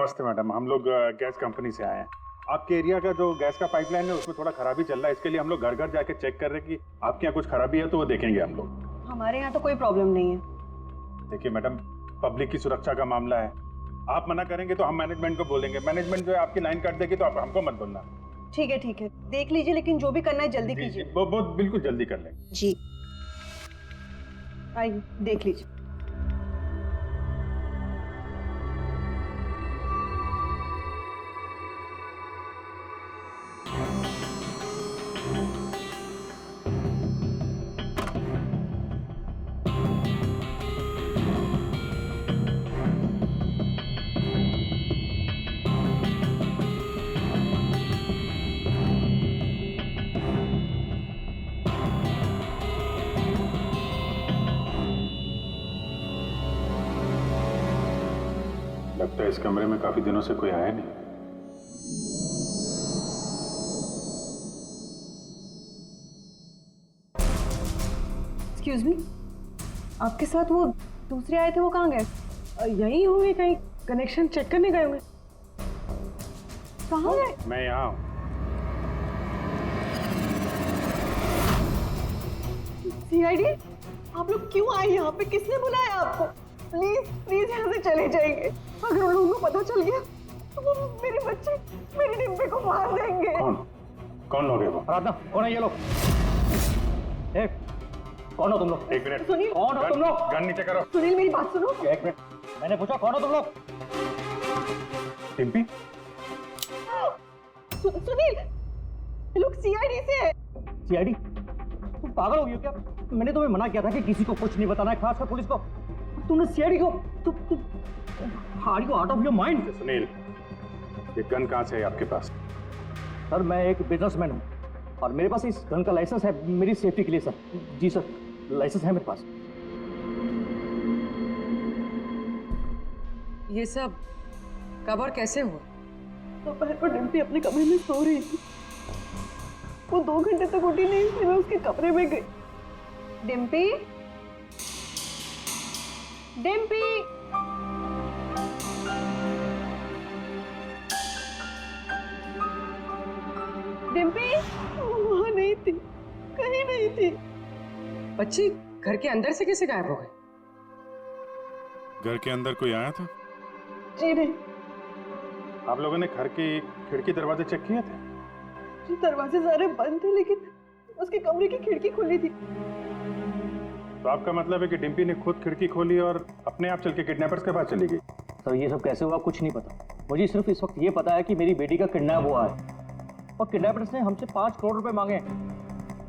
नमस्ते मैडम, हम लोग गैस कंपनी से आए हैं। आपके एरिया का जो गैस का पाइपलाइन है उसमें थोड़ा खराबी चल रहा है, इसके लिए हम लोग घर घर जाके चेक कर रहे हैं कि आपके यहाँ कुछ खराबी है तो वो देखेंगे हम लोग। हमारे यहाँ तो कोई प्रॉब्लम नहीं है। देखिए मैडम, पब्लिक की सुरक्षा का मामला है, आप मना करेंगे तो हम मैनेजमेंट को बोलेंगे, मैनेजमेंट जो है आपकी लाइन काट देगी तो आप हमको मत बोलना। ठीक है, देख लीजिए, लेकिन जो भी करना है जल्दी कीजिए। वो बिल्कुल जल्दी कर लेंगे। जी आइए देख लीजिए। लगता है इस कमरे में काफी दिनों से कोई आया नहीं। एक्सक्यूज मी, आपके साथ वो दूसरे आए थे, वो कहाँ गए? यही होंगे, कहीं कनेक्शन चेक करने गए होंगे। कहाँ गए? मैं यहाँ हूँ। सीआईडी, आप लोग क्यों आए यहाँ पे? किसने बुलाया आपको? प्लीज प्लीज यहाँ से चले जाइए। अगर उन लोगों को पता चल गया तो वो मेरे बच्चे, मेरे डिम्पे को मार देंगे। कौन लोग है वो? आराधना, कौन है ये लोग? कौन हो तुम लोग? एक मिनट, सुनील, कौन हो तुम लोग? गन नीचे करो। सुनील मेरी बात सुनो। एक मिनट, मैंने पूछा कौन हो तुम लोग? टिम्पी, सुनील, ये लोग सीआईडी से है। सीआईडी? तुम पागल हो गई हो क्या? मैंने तुम्हें मना किया था कि किसी को कुछ नहीं बताना है, खासकर पुलिस को। तुमने सीआईडी को are you out of your mind? Sunil, ये गन कहाँ से है आपके पास? सर, मैं एक बिजनेसमैन हूँ और मेरे पास इस गन का लाइसेंस है, मेरी सेफ्टी के लिए सर। जी सर, लाइसेंस है मेरे पास। ये सब कब और कैसे हुआ? दोपहर को डिम्पी अपने कमरे में सो रही थी। वो 2 घंटे तक उठी नहीं थी। मैं उसके कमरे में गई। डिम्पी, डिम्पी, डिम्पी वहाँ नहीं थी, कहीं नहीं थी। बच्ची घर के अंदर से कैसे गायब हो गई? घर के अंदर कोई आया था? जी नहीं। आप लोगों ने घर की खिड़की दरवाजे चेक किए थे? जी दरवाजे सारे बंद थे, लेकिन उसके कमरे की खिड़की खुली थी। तो आपका मतलब है कि डिम्पी ने खुद खिड़की खोली और अपने आप चल के किडनैपर्स के पास चली गई? सर, ये सब कैसे हुआ कुछ नहीं पता। मुझे सिर्फ इस वक्त ये पता है कि मेरी बेटी का किडनैप हुआ है और किडनैपर्स ने हमसे 5 करोड़ रुपए मांगे हैं।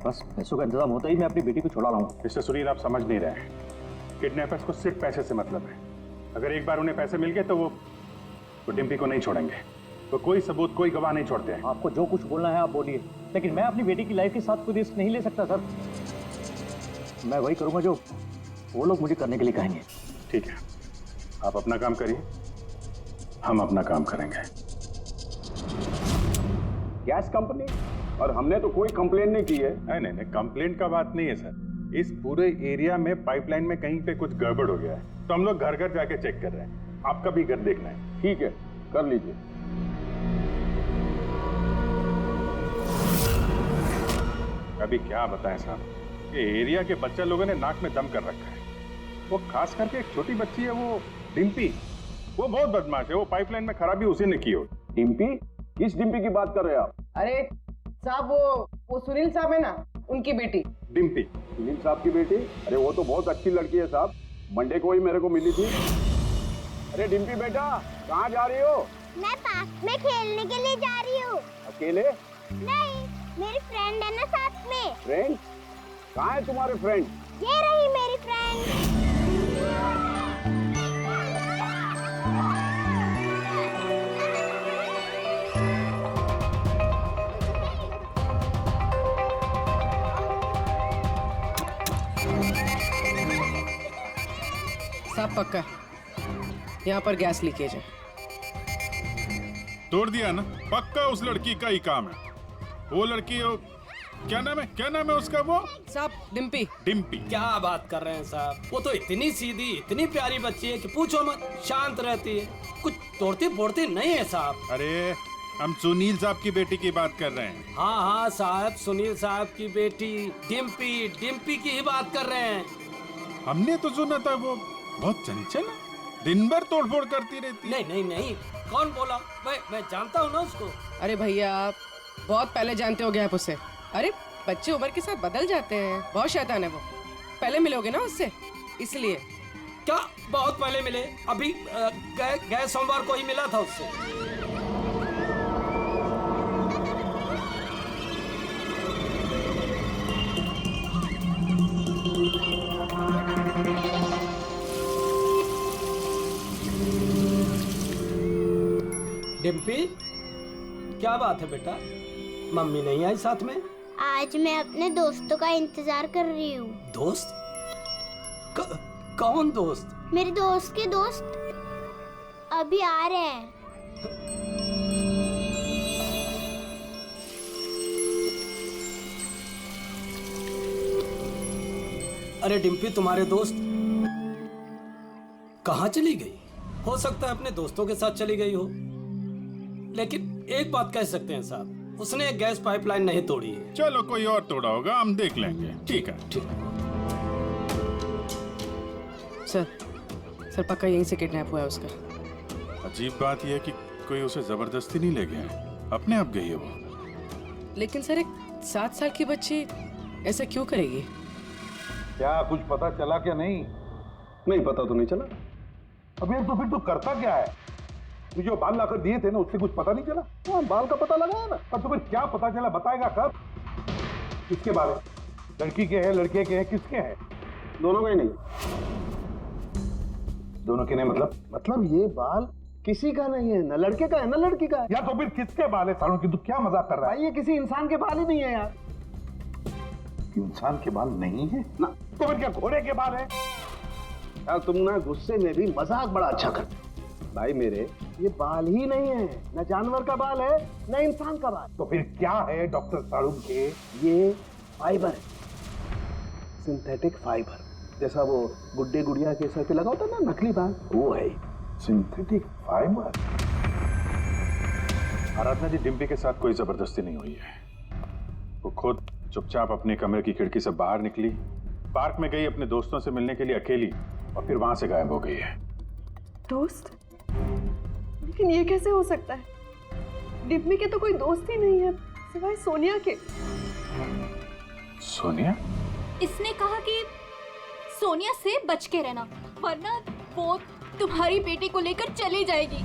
बस पैसों का इंतजाम होता ही मैं अपनी बेटी को छुड़ा लाऊंगा। मिस्टर सुनील, आप समझ नहीं रहे हैं। किडनैपर्स को सिर्फ पैसे से मतलब है। अगर एक बार उन्हें पैसे मिल गए तो वो डिम्पी को नहीं छोड़ेंगे। तो कोई सबूत, कोई गवाह नहीं छोड़ते हैं। आपको जो कुछ बोलना है आप बोलिए, लेकिन मैं अपनी बेटी की लाइफ के साथ कोई रिस्क नहीं ले सकता सर। मैं वही करूंगा जो वो लोग मुझे करने के लिए कहेंगे। ठीक है, आप अपना काम करिए, हम अपना काम करेंगे। Gas company? और हमने तो कोई कंप्लेन नहीं की है। नहीं, कंप्लेंट का बात नहीं है सर। इस पूरे एरिया में पाइपलाइन में कहीं पे कुछ गड़बड़ हो गया है, तो हम लोग घर घर जाके चेक कर रहे हैं। आपका भी घर देखना है। ठीक है, कर लीजिए। अभी क्या बताएं साहब, ये एरिया के बच्चा लोगों ने नाक में दम कर रखा है। वो खास करके एक छोटी बच्ची है, वो डिम्पी, वो बहुत बदमाश है। वो पाइपलाइन में खराबी उसी ने की हो। डिम्पी? किस डिम्पी की बात कर रहे हैं आप? अरे साहब, वो सुनील साहब है ना, उनकी बेटी डिम्पी। सुनील साहब की बेटी? अरे वो तो बहुत अच्छी लड़की है साहब, मंडे को ही मेरे को मिली थी। अरे डिम्पी बेटा, कहाँ जा रही हो? मैं पार्क में खेलने के लिए जा रही हूँ। अकेले? नहीं, मेरी फ्रेंड है ना साथ में। फ्रेंड? कहाँ है तुम्हारे फ्रेंड? ये रही मेरी फ्रेंड। सब पक्का यहाँ पर गैस लीकेज है। तोड़ दिया ना, पक्का उस लड़की का ही काम है। वो लड़की क्या नाम है, क्या नाम है उसका वो? साहब डिम्पी। डिम्पी। क्या बात कर रहे हैं साहब, वो तो इतनी सीधी इतनी प्यारी बच्ची है कि पूछो मत, शांत रहती है, कुछ तोड़ती फोड़ती नहीं है साहब। अरे हम सुनील साहब की बेटी की बात कर रहे हैं। हाँ हाँ साहब, सुनील साहब की बेटी डिम्पी, डिम्पी की ही बात कर रहे हैं। हमने तो सुना था वो बहुत चंचल है, दिन भर तोड़फोड़ करती रहती है। नहीं नहीं नहीं, कौन बोला? मैं जानता हूँ ना उसको। अरे भैया आप बहुत पहले जानते हो गए आप उससे। अरे बच्चे उम्र के साथ बदल जाते हैं, बहुत शैतान है वो। पहले मिलोगे ना उससे इसलिए। क्या बहुत पहले मिले? अभी गए सोमवार को ही मिला था उससे। डिम्पी, क्या बात है बेटा, मम्मी नहीं आई साथ में? आज मैं अपने दोस्तों का इंतजार कर रही हूँ। दोस्त? कौन दोस्त? मेरे दोस्त के दोस्त अभी आ रहे हैं। अरे डिम्पी, तुम्हारे दोस्त कहाँ चली गई? हो सकता है अपने दोस्तों के साथ चली गई हो, लेकिन एक बात कह सकते हैं साहब, उसने गैस पाइपलाइन नहीं तोड़ी है। चलो कोई और तोड़ा होगा, हम देख लेंगे। ठीक है ठीक है। सर पक्का यहीं से किडनैप हुआ है उसका। अजीब बात यह है कि कोई उसे जबरदस्ती नहीं ले गया है, अपने आप गई है वो। लेकिन सर एक 7 साल की बच्ची ऐसा क्यों करेगी? क्या कुछ पता चला क्या? नहीं पता तो नहीं चला। अबे तो फिर तू करता क्या है? तू जो बाल लाकर दिए थे ना, उससे कुछ पता नहीं चला? हाँ, बाल का पता लगाया ना। पर तुम्हें क्या पता चला, बताएगा कब? किसके बारे? लड़की के हैं, लड़के के हैं, किसके हैं? दोनों का ही नहीं। दोनों के नहीं मतलब ये बाल किसी का नहीं है, ना लड़के का है ना लड़की का है। या तो फिर किसके बाल है सालों की? तू क्या मजाक कर रहा है? भाई ये किसी इंसान के बाल ही नहीं है यार। इंसान के बाल नहीं है ना, तो फिर क्या घोड़े के बाल है? यार तुम ना गुस्से में भी मजाक बड़ा अच्छा करते हो। भाई मेरे ये बाल ही नहीं है, ना जानवर का बाल है ना इंसान का बाल। तो फिर क्या है डॉक्टर साड़ू के? ये फाइबर है, सिंथेटिक फाइबर। जैसा वो गुड्डे गुड़िया के सर पे लगा होता ना नकली बाल, वो है सिंथेटिक फाइबर। आराधना जी, डिम्पी के साथ कोई जबरदस्ती नहीं हुई है। वो खुद चुपचाप अपने कमरे की खिड़की से बाहर निकली, पार्क में गई अपने दोस्तों से मिलने के लिए अकेली, और फिर वहां से गायब हो गई है। दोस्त? लेकिन ये कैसे हो सकता है? डिम्पी के तो कोई दोस्त ही नहीं है सिवाय सोनिया के। सोनिया? इसने कहा कि सोनिया से बच के रहना, वरना वो तुम्हारी बेटी को लेकर चली जाएगी।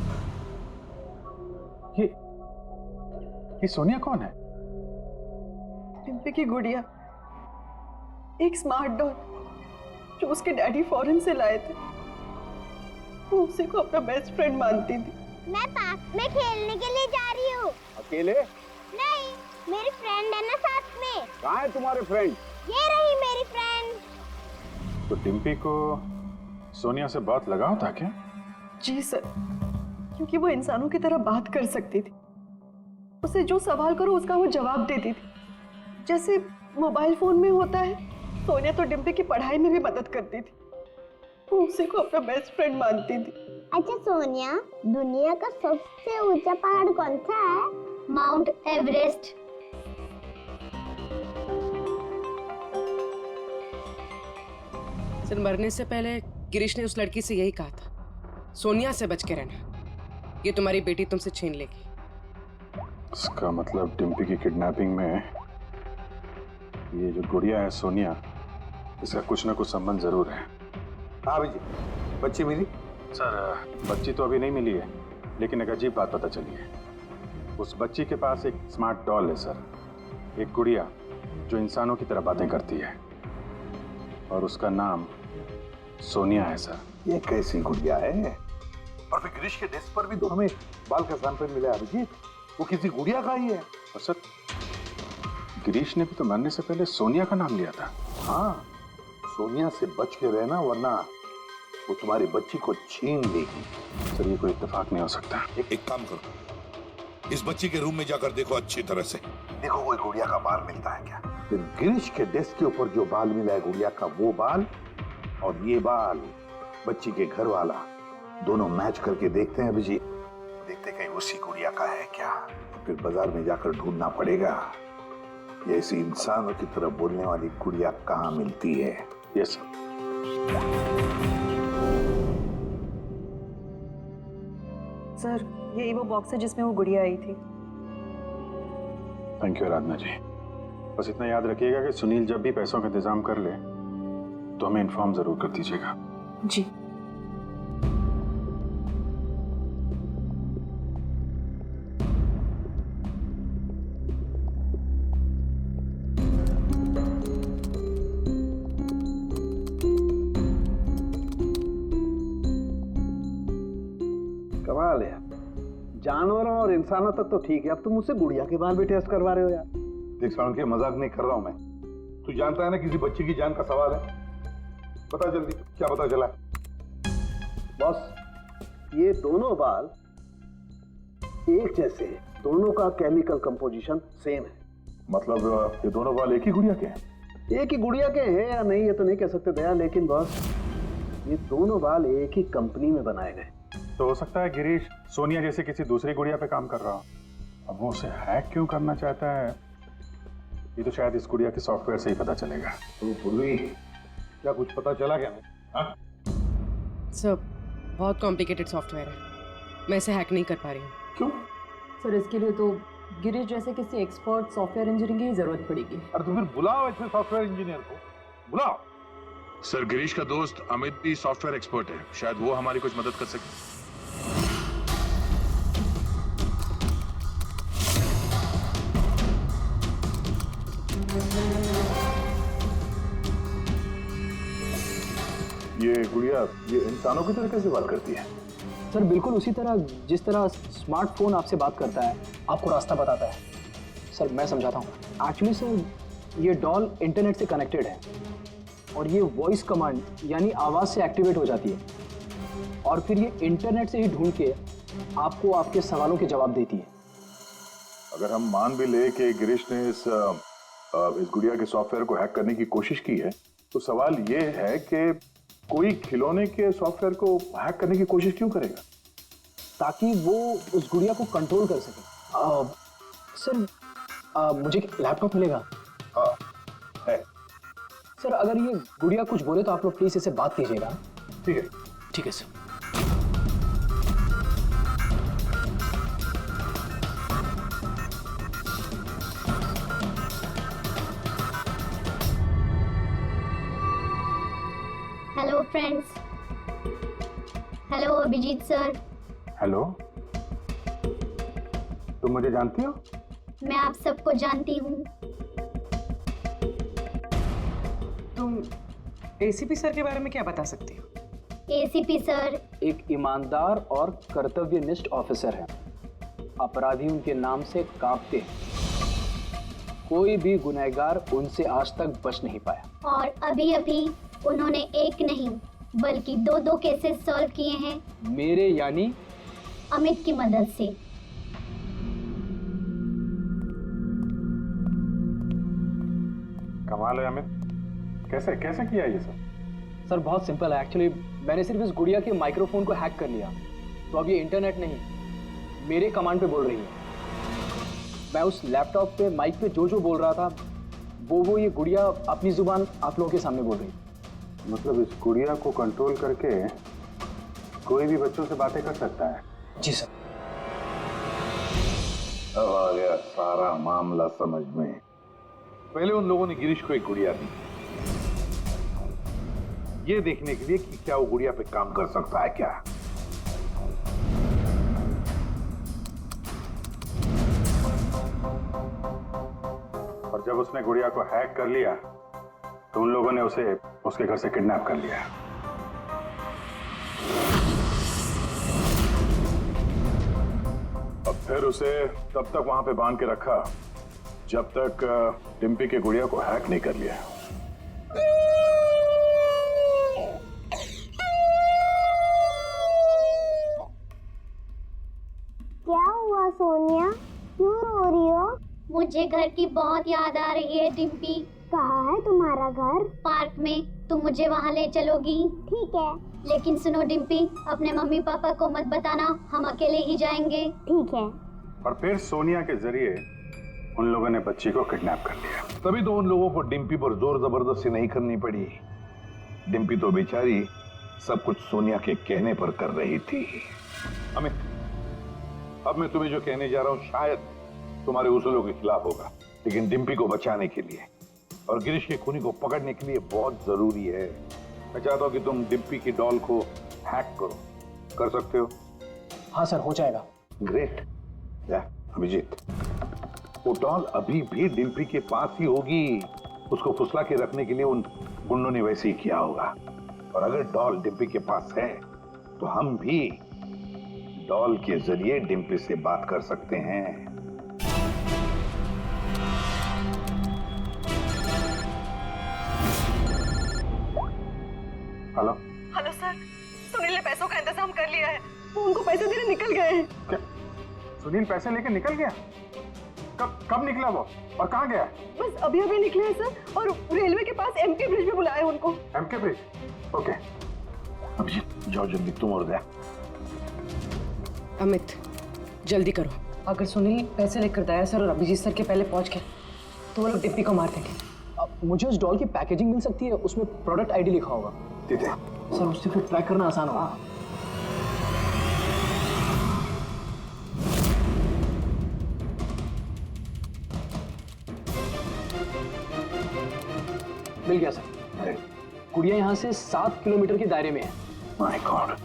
ये सोनिया कौन है? डिम्पी की गुड़िया, एक स्मार्ट डॉल जो उसके डैडी फॉरेन से लाए थे। वो उसी को अपना बेस्ट फ्रेंड मानती थी। मैं पार्क में खेलने के लिए जा रही हूँ। अकेले? नहीं, मेरी फ्रेंड है ना साथ में। कहाँ है तुम्हारे फ्रेंड? ये रही मेरी फ्रेंड। तो डिम्पी को सोनिया से बहुत लगाव था क्या? जी सर, क्योंकि वो इंसानों की तरह बात कर सकती थी। उसे जो सवाल करो उसका वो जवाब देती थी, जैसे मोबाइल फोन में होता है। सोनिया तो डिम्पी की पढ़ाई में भी मदद करती थी। वो उसी को अपना बेस्ट फ्रेंड मानती थी। अच्छा सोनिया, दुनिया का सबसे ऊंचा पहाड़ कौन सा है? Mount Everest. सर मरने से पहले गिरीश ने उस लड़की से यही कहा था, सोनिया से बच के रहना, ये तुम्हारी बेटी तुमसे छीन लेगी। इसका मतलब डिम्पी की किडनैपिंग में ये जो गुड़िया है सोनिया, इसका कुछ ना कुछ संबंध जरूर है। हाँ जी, बच्ची मिली? सर बच्ची तो अभी नहीं मिली है, लेकिन एक अजीब बात पता चली है। उस बच्ची के पास एक स्मार्ट डॉल है सर, एक गुड़िया जो इंसानों की तरह बातें करती है, और उसका नाम सोनिया है सर। ये कैसी गुड़िया है? और फिर गिरीश के डेस्क पर भी तो हमें बाल का सैंपल मिला है अभिजीत, वो किसी गुड़िया का ही है। और सर गिरीश ने भी तो मरने से पहले सोनिया का नाम लिया था। हाँ, सोनिया से बच के रहना, वरना वो तुम्हारी बच्ची को छीन लेगी। सर ये कोई इत्तेफाक नहीं हो सकता। एक काम करो, इस बच्ची के रूम में जाकर देखो अच्छी तरह से। देखो कोई गुड़िया का बाल मिलता है क्या। फिर गिरीश के डेस्क के ऊपर जो बाल मिला है गुड़िया का, वो बाल और ये बाल बच्ची के घर वाला, दोनों मैच करके देखते हैं अभिजीत। देखते कहीं उसी गुड़िया का है क्या। फिर बाजार में जाकर ढूंढना पड़ेगा ये ऐसी इंसानों की तरह बोलने वाली गुड़िया कहाँ मिलती है। Yes sir. सर यही वो बॉक्स है जिसमें वो गुड़िया आई थी। थैंक यू आराधना जी। बस इतना याद रखिएगा कि सुनील जब भी पैसों का इंतजाम कर ले तो हमें इन्फॉर्म जरूर कर दीजिएगा। जी। कमाल है, जानवरों और इंसानों तक तो ठीक है, अब तुम मुझसे गुड़िया के बाल भी टेस्ट करवा रहे हो यार। देख साउंड के मजाक नहीं कर रहा हूं मैं। तू जानता है ना किसी बच्चे की जान का सवाल है। बता जल्दी क्या पता चला। बॉस, ये दोनों बाल एक जैसे हैं, दोनों का केमिकल कंपोजिशन सेम है। मतलब ये दोनों बाल एक ही गुड़िया के हैं? एक ही गुड़िया के हैं या नहीं ये तो नहीं कह सकते दया, लेकिन बॉस ये दोनों बाल एक ही कंपनी में बनाए गए। तो हो सकता है गिरीश सोनिया जैसे किसी दूसरी गुड़िया पे काम कर रहा हो। अब वो उसे हैक क्यों करना चाहता है ये तो शायद इस गुड़िया के सॉफ्टवेयर से ही पता चलेगा। तो पूर्वी क्या कुछ पता चला क्या? हाँ? सर बहुत कॉम्प्लिकेटेड सॉफ्टवेयर है, मैं इसे हैक नहीं कर पा रही हूँ। क्यों? सर इसके लिए तो गिरीश जैसे किसी एक्सपर्ट सॉफ्टवेयर इंजीनियर की जरूरत पड़ेगी। अरे तो फिर बुलाओ ऐसे सॉफ्टवेयर इंजीनियर को, बुलाओ। सर गिरीश का दोस्त अमित भी सॉफ्टवेयर एक्सपर्ट है, शायद वो हमारी कुछ मदद कर सके। ये गुड़िया ये इंसानों की तरह कैसे बात करती है? सर बिल्कुल उसी तरह जिस तरह स्मार्टफोन आपसे बात करता है, आपको रास्ता बताता है। सर मैं समझाता हूँ। एक्चुअली सर ये डॉल इंटरनेट से कनेक्टेड है और ये वॉइस कमांड यानी आवाज़ से एक्टिवेट हो जाती है और फिर ये इंटरनेट से ही ढूंढ के आपको आपके सवालों के जवाब देती है। अगर हम मान भी ले कि गिरीश ने इस गुड़िया के सॉफ्टवेयर को हैक करने की कोशिश की है, तो सवाल ये है कि कोई खिलौने के सॉफ्टवेयर को हैक करने की कोशिश क्यों करेगा? ताकि वो उस गुड़िया को कंट्रोल कर सके। सर मुझे लैपटॉप मिलेगा? हाँ है। सर अगर ये गुड़िया कुछ बोले तो आप लोग प्लीज इसे बात कीजिएगा। ठीक है। ठीक है sir. Hello friends. Hello Abhijit sir. Hello, तुम मुझे जानती हो? मैं आप सबको जानती हूँ। तुम एसीपी सर के बारे में क्या बता सकती हो? एसीपी सर एक ईमानदार और कर्तव्यनिष्ठ ऑफिसर है। अपराधी उनके नाम से कांपते हैं। कोई भी गुनहगार उनसे आज तक बच नहीं पाया। और अभी अभी उन्होंने एक नहीं बल्कि दो केसेस सॉल्व किए हैं मेरे यानी अमित की मदद से। कमाल है अमित, कैसे कैसे किया ये सब? सर बहुत सिंपल है। एक्चुअली मैंने सिर्फ इस गुड़िया के माइक्रोफोन को हैक कर लिया, तो अब ये इंटरनेट नहीं मेरे कमांड पे बोल रही है। मैं उस लैपटॉप पे माइक पे जो बोल रहा था वो ये गुड़िया अपनी जुबान आप लोगों के सामने बोल रही है। मतलब इस गुड़िया को कंट्रोल करके कोई भी बच्चों से बातें कर सकता है? जी सर। अब आ गया सारा मामला समझ में। पहले उन लोगों ने गिरीश को एक गुड़िया दी, ये देखने के लिए कि क्या वो गुड़िया पे काम कर सकता है क्या। और जब उसने गुड़िया को हैक कर लिया तो उन लोगों ने उसे उसके घर से किडनैप कर लिया। अब फिर उसे तब तक वहां पे बांध के रखा जब तक डिम्पी के गुड़िया को हैक नहीं कर लिया। क्या हुआ सोनिया, क्यों रो रही हो? मुझे घर की बहुत याद आ रही है डिम्पी। कहाँ है तुम्हारा घर? पार्क में। तुम मुझे वहाँ ले चलोगी? ठीक है। लेकिन सुनो डिम्पी, अपने मम्मी पापा को मत बताना, हम अकेले ही जाएंगे। ठीक है। और फिर सोनिया के जरिए उन लोगों ने बच्ची को किडनैप कर लिया। तभी तो उन लोगों को डिम्पी पर जोर जबरदस्ती नहीं करनी पड़ी। डिम्पी तो बेचारी सब कुछ सोनिया के कहने पर कर रही थी। अमित, अब मैं तुम्हें जो कहने जा रहा हूं शायद तुम्हारे उसूलों के खिलाफ होगा, लेकिन डिम्पी को बचाने के लिए और गिरीश के खूनी को पकड़ने के लिए बहुत जरूरी है। मैं चाहता हूं कि तुम डिम्पी की डॉल को हैक करो। कर सकते हो? हाँ सर, हो जाएगा। ग्रेट। या अभिजीत, वो डॉल अभी भी डिम्पी के पास ही होगी। उसको फुसला के रखने के लिए उन गुंडों ने वैसे ही किया होगा। और अगर डॉल डिम्पी के पास है तो हम भी डॉल के जरिए डिम्पी से बात कर सकते हैं। हेलो हेलो सर, सुनील ने पैसों का इंतजाम कर लिया है। वो उनको पैसे देने निकल गए हैं। क्या सुनील पैसे लेके निकल गया? कब निकला वो और कहाँ गया? बस अभी अभी निकले हैं सर, और रेलवे के पास एमके ब्रिज पे बुलाया उनको। MK bridge? ओके। अभिजीत जाओ जल्दी, तुम और गया। अमित जल्दी करो। अगर सुनील पैसे लेकर दया सर और अभिजीत सर के पहले पहुंच गए तो वो लोग डिम्पी को मार देंगे। अब मुझे उस डॉल की पैकेजिंग मिल सकती है, उसमें प्रोडक्ट आईडी लिखा होगा। ठीक है सर, उससे फिर ट्रैक करना आसान होगा। मिल गया सर। कुड़िया यहाँ से 7 किलोमीटर के दायरे में है। माय गॉड,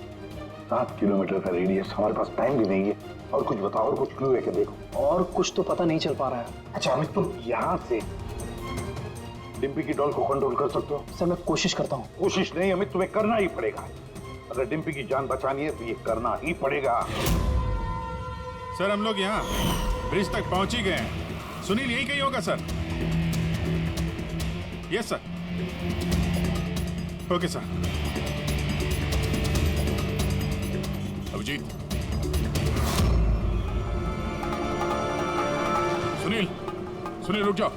7 किलोमीटर का रेडियस। हमारे पास टाइम भी नहीं है। और कुछ बताओ, और कुछ क्लू है क्या? देखो और कुछ तो पता नहीं चल पा रहा है। अच्छा अमित, तुम यहाँ से डिम्पी की डॉल को कंट्रोल कर सकते हो? सर मैं कोशिश करता हूँ। कोशिश नहीं अमित, तुम्हें करना ही पड़ेगा। अगर डिम्पी की जान बचानी है तो ये करना ही पड़ेगा। सर हम लोग यहाँ ब्रिज तक पहुंच ही गए हैं। सुनील यही कहीं होगा sir. Yes sir. Okay sir. Abhijit, Sunil रुक जाओ।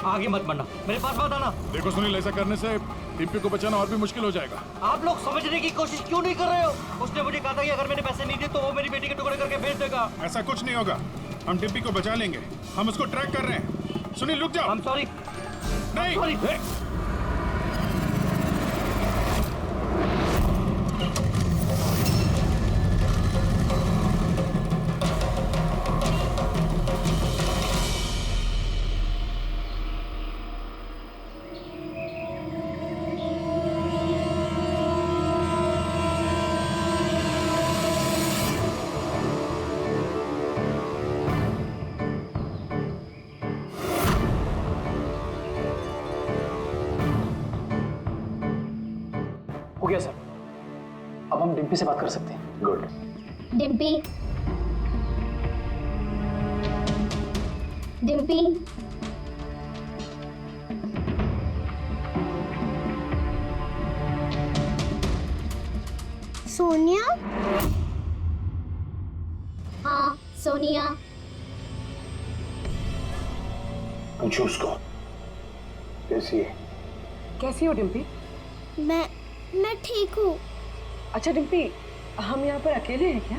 आगे मत बढ़ना, मेरे पास मत आना। देखो सुनील, ऐसा करने से डिम्पी को बचाना और भी मुश्किल हो जाएगा। आप लोग समझने की कोशिश क्यों नहीं कर रहे हो? उसने मुझे कहा था कि अगर मैंने पैसे नहीं दिए तो वो मेरी बेटी के टुकड़े करके भेज देगा। ऐसा कुछ नहीं होगा, हम डिम्पी को बचा लेंगे। हम उसको ट्रैक कर रहे हैं। सुनील रुक जाओ। I'm sorry। नहीं sorry। हो गया सर, अब हम डिम्पी से बात कर सकते हैं। गुड। डिम्पी, डिम्पी, सोनिया? हाँ सोनिया। पूछो उसको कैसी है। कैसी हो डिम्पी? मैं ठीक हूँ। अच्छा डिम्पी, हम यहाँ पर अकेले हैं क्या?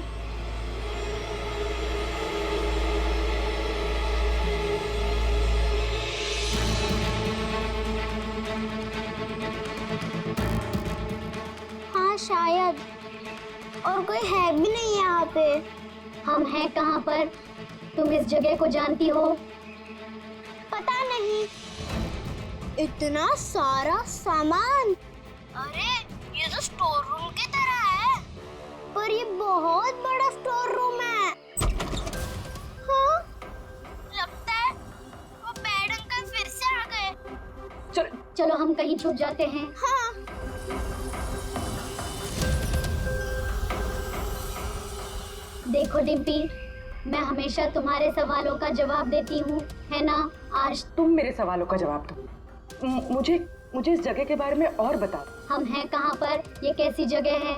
हाँ शायद, और कोई है भी नहीं यहाँ पे। हम हैं कहाँ पर? तुम इस जगह को जानती हो? पता नहीं। इतना सारा सामान। अरे ये तो स्टोर रूम की तरह है, पर ये बहुत बड़ा स्टोर रूम है। हाँ, लगता है वो बैड अंकल फिर से आ गए। चलो हम कहीं छुप जाते हैं। हाँ। देखो डिम्पी, मैं हमेशा तुम्हारे सवालों का जवाब देती हूँ, है ना? आज तुम मेरे सवालों का जवाब दो। मुझे इस जगह के बारे में और बताओ। हम हैं कहाँ पर? ये कैसी जगह है?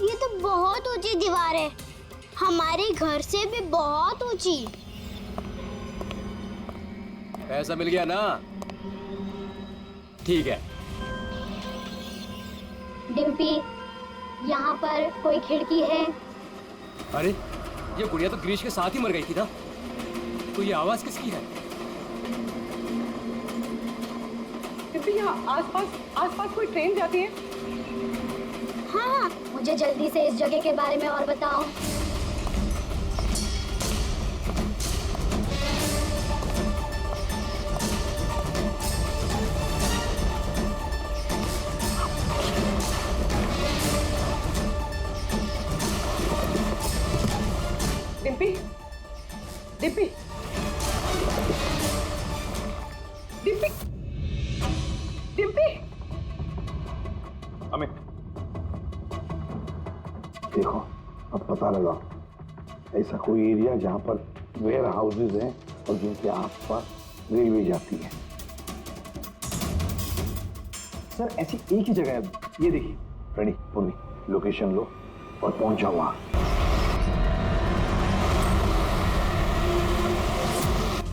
ये तो बहुत ऊंची दीवार है, हमारे घर से भी बहुत ऊंची। पैसा मिल गया ना? ठीक है। डिम्पी, यहाँ पर कोई खिड़की है? अरे ये गुड़िया तो गिरीश के साथ ही मर गई थी ना, तो ये आवाज किसकी है? यहाँ आसपास कोई ट्रेन जाती है? हाँ, मुझे जल्दी से इस जगह के बारे में और बताओ। डिम्पी, डिम्पी, डिम्पी, डिम्पी। अमित, देखो अब पता लगा ऐसा कोई एरिया जहां पर वेयर हाउसेज हैं और जिनके आसपास रेलवे जाती है। सर ऐसी एक ही जगह है, ये देखिए। रेडी पुन्नी, लोकेशन लो और पहुंच जाओ वहां।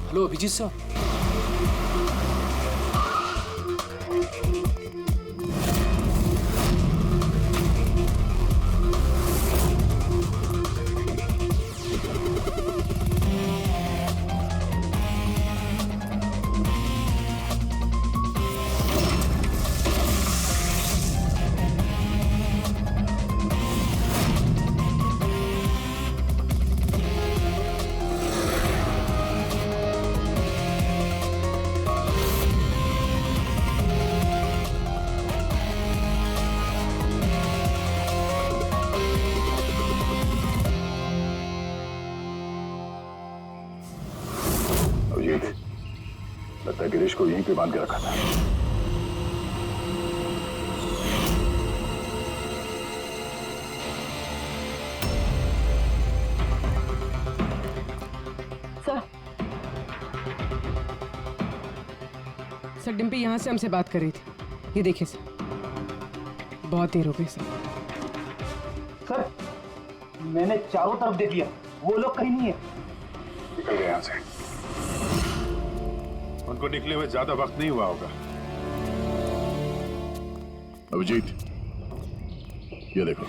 Hello Abhijit sir. लगता है गिरीश को यहीं पे बांध के रखा था। सर डिम्पी यहाँ से हमसे बात कर रही थी, ये देखिए सर। बहुत देर हो गई सर। सर मैंने चारों तरफ देख लिया, वो लोग कहीं नहीं है। निकल गए यहाँ से। उनको निकले हुए ज्यादा वक्त नहीं हुआ होगा। अभिजीत, ये देखो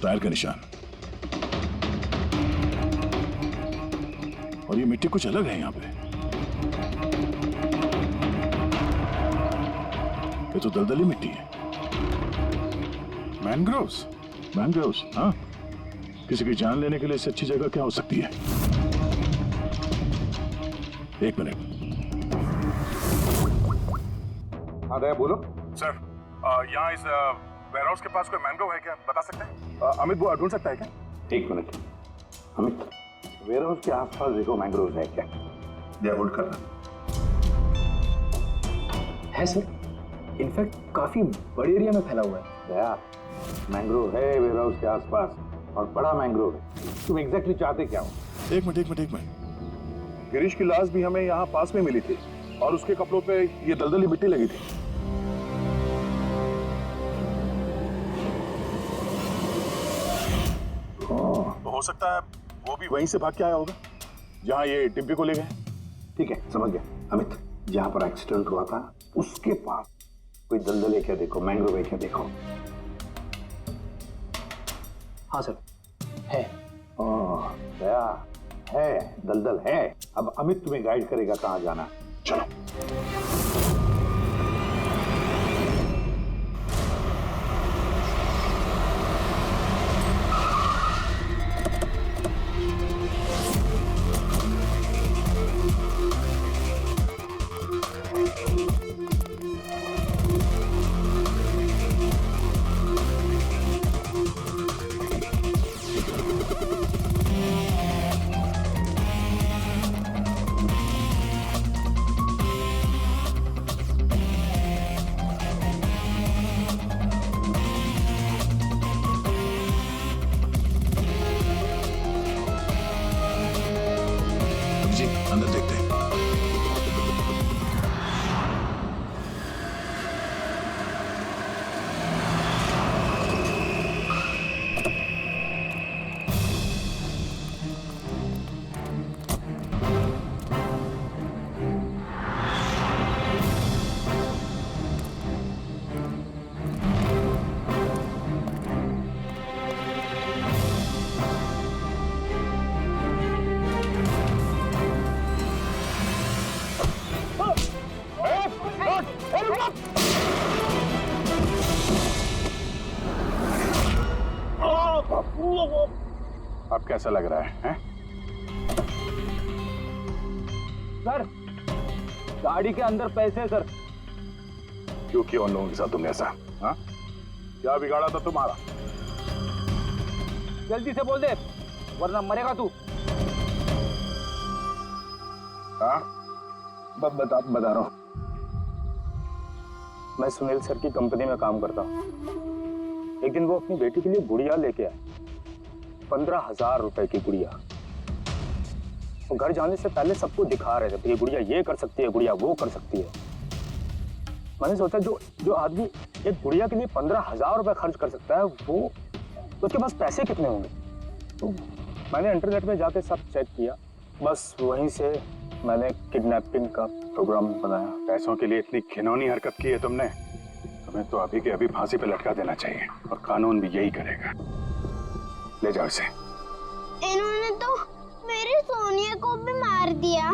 टायर का निशान, और ये मिट्टी कुछ अलग है यहाँ पे। ये तो दलदली मिट्टी है। मैनग्रोव्स? मैनग्रोव्स, हाँ। किसी की जान लेने के लिए इससे अच्छी जगह क्या हो सकती है? एक मिनट। हाँ दया बोलो। सर यहाँ इस वेयरहाउस के पास कोई मैंग्रोव है क्या, बता सकते हैं? अमित वो ढूंढ सकता है क्या? एक मिनट अमित, वेयरहाउस के आसपास देखो मैंग्रोव है क्या? दया होल्ड करना। है सर, इनफैक्ट काफी बड़े एरिया में फैला हुआ है। दया, मैंग्रोव है वेयरहाउस के आसपास और बड़ा मैंग्रोव है। तुम एग्जैक्टली चाहते क्या हो? एक मिनट। गिरीश की लाश भी हमें यहाँ पास में मिली थी और उसके कपड़ों पे ये दलदली मिट्टी लगी थी। तो हो सकता है वो भी वहीं से भाग के आया होगा जहाँ ये डिम्पी को ले गए। ठीक है, समझ गया अमित। जहां पर एक्सीडेंट हुआ था उसके पास कोई दलदल है क्या देखो, मैंग्रोव है क्या देखो। हाँ सर, है। दया, है दलदल है। अब अमित तुम्हें गाइड करेगा कहां जाना। चलो। अंदर देखते हैं। अब कैसा लग रहा है? सर गाड़ी के अंदर पैसे सर। क्यों किया उन लोगों के साथ तुमने ऐसा? हाँ, क्या बिगाड़ा था तुम्हारा? जल्दी से बोल दे वरना मरेगा तू। हाँ, बता रहा हूँ। मैं सुनील सर की कंपनी में काम करता हूँ। एक दिन वो अपनी बेटी के लिए गुड़िया लेके आए, 15,000 रुपए की गुड़िया। वो घर जाने से पहले सबको दिखा रहे थे, ये गुड़िया ये कर सकती है, गुड़िया वो कर सकती है। मैंने सोचा जो आदमी एक गुड़िया के लिए 15,000 रुपए खर्च कर सकता है, वो उसके पास पैसे कितने होंगे। तो मैंने इंटरनेट में जाके सब चेक किया, बस वहीं से मैंने किडनैपिंग का प्रोग्राम बनाया। पैसों के लिए इतनी घिनौनी हरकत की है तुमने, तुम्हें तो अभी के अभी फांसी पे लटका देना चाहिए, और कानून भी यही करेगा। ले जाओ इसे। इन्होंने तो मेरी सोनिया को भी मार दिया।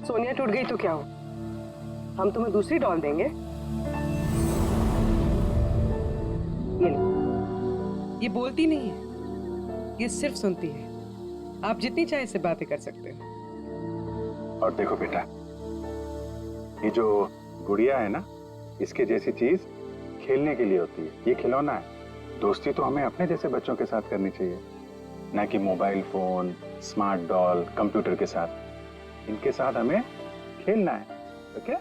सोनिया टूट गई तो क्या हो, हम तुम्हें दूसरी डॉल देंगे। ये लो। ये बोलती नहीं है, ये सिर्फ सुनती है। आप जितनी चाहे इससे बातें कर सकते हो। और देखो बेटा, ये जो गुड़िया है ना, इसके जैसी चीज खेलने के लिए होती है, ये खिलौना है। दोस्ती तो हमें अपने जैसे बच्चों के साथ करनी चाहिए, ना कि mobile phone, smart doll, computer के साथ। इनके साथ हमें खेलना है, ओके?